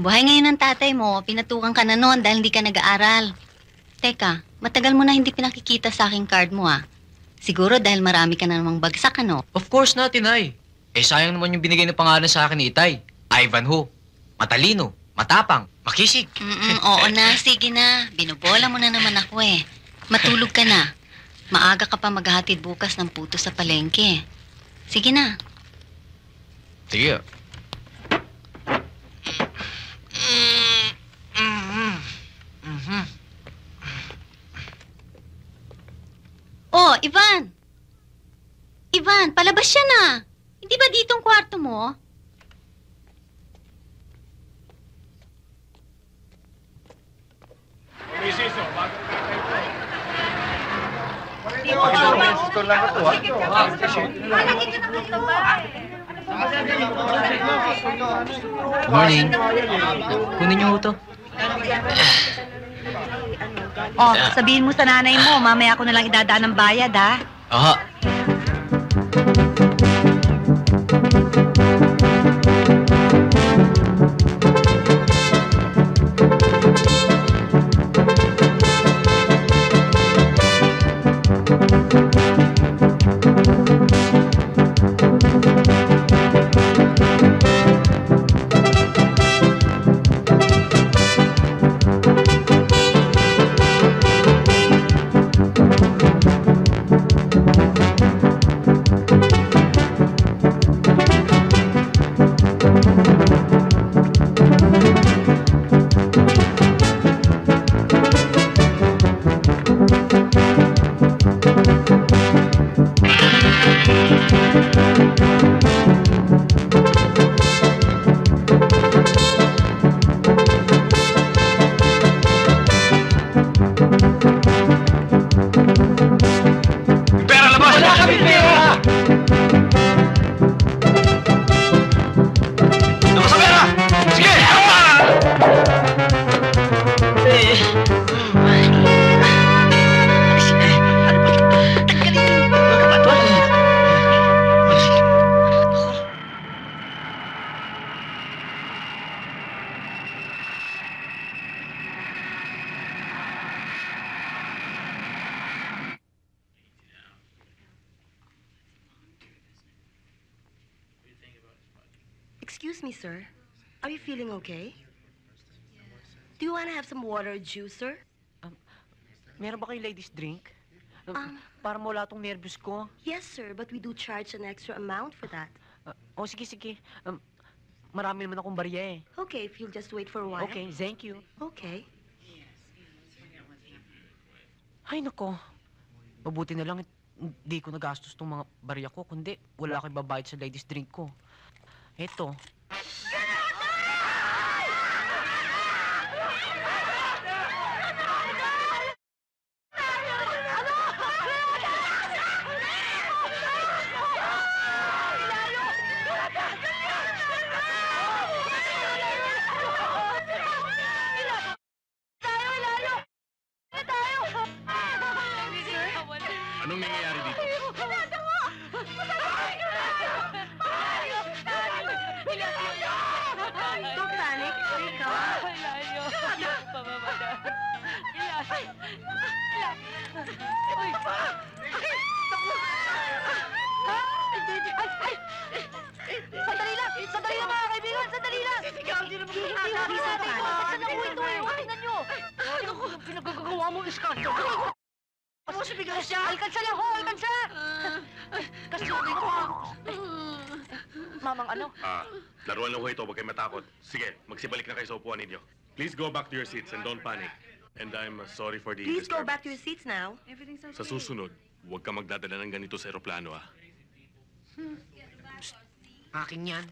Buhay ngayon ng tatay mo, pinatukan ka na noon dahil hindi ka nag-aaral. Teka, matagal mo na hindi pinakikita sa aking card mo ah. Siguro dahil marami ka na namang bagsak, ano? Of course not, Inay. Eh, sayang naman yung binigay ng pangalan sa akin ni Itay. Ivanhoe. Matalino, matapang, makisig. Oo na, sige na. Binubola mo na naman ako eh. Matulog ka na. Maaga ka pa maghahatid bukas ng puto sa palengke. Sige na. Sige. Oh, Ivan! Ivan, palabas siya na. Hindi ba dito ang kwarto mo? Good morning. Kunin niyo ito. Oh, sabihin mo sa nanay mo, mamaya ako na lang idadaan ng bayad, ha? Aha. Excuse me, sir. Are you feeling okay? Do you want to have some water or juice, sir? Meron ba kayo ladies drink? Para mawala tong nervous ko. Yes, sir, but we do charge an extra amount for that. Sige. Marami naman akong barya eh. Okay, if you'll just wait for a while. Okay, thank you. Okay. Ay, nako. Mabuti na lang hindi ko nagastos tong mga barya ko, kundi wala akong babayad sa ladies drink ko. Eto. Anong nangyayari dito? Don't panic. Wake up. Sandali lang, mga kaibigan! Sandali lang! Tingnan nyo! Ang pinagagawa mo, iskandal! Ano si Bigla siya? Alkansa lang ho! Alkansa! Kasi Mamang ano? Laruan lang ko ito, huwag kayo matakot. Sige, magsibalik na kayo sa upuan ninyo. Please go back to your seats and don't panic. And I'm sorry for the Please go disturbance. back to your seats now. Sa susunod, huwag ka magdadala ng ganito sa eroplano, ah. Akin yan.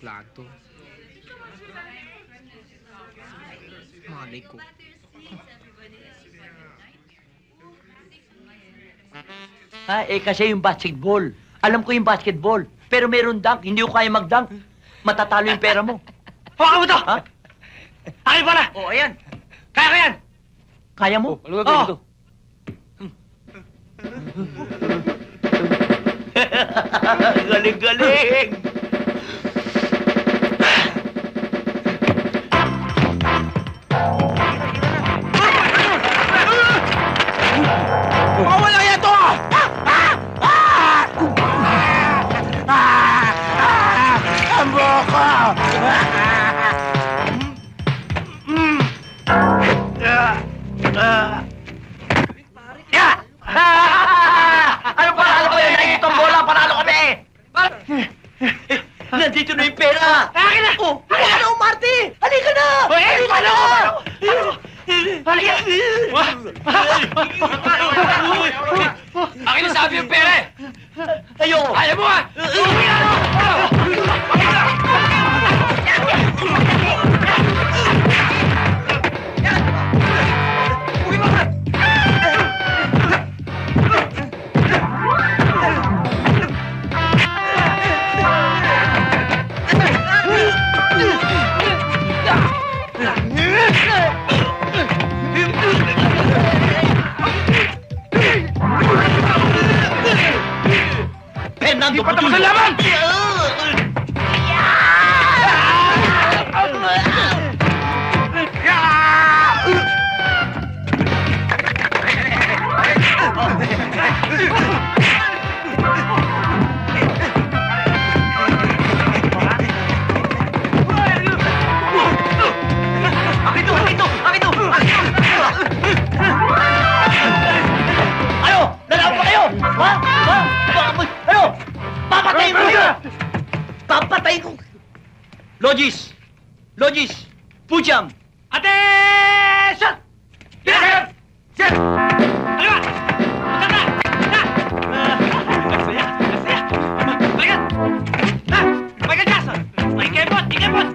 Plato. Malay ko. Kasi yung basketball. Alam ko yung basketball. Pero meron dunk. Hindi ko kaya mag-dunk. Matatalo yung pera mo. Hawakan mo to! Ha? Akin pala! Oo, ayan. Kaya ko yan! Kaya mo? Ano gagawin ko to? Galing-galing! Ano panalo ko yan? Nakikita ang bola, panalo kami! Nandito na yung pera! Akin na! Oh, halika na, Marty! Halika na! Halika na! Halika! Akin na sabi yung pere! Ayoko! Ayaw mo ah! Fernando, Di pa tapos ang laban! Akin to! Akin to! Akin to! Ano? Lalaban pa kayo? Ha? Ha? Ano? Papatayin ko kayo! Papatayin ko! Logis! Logis! Pujam! Attention! Yes! Yes! Ano ba? Magkata! Na! Masaya! Masaya! Balikan! Na! Michael Jackson! Ikepot! Ikepot!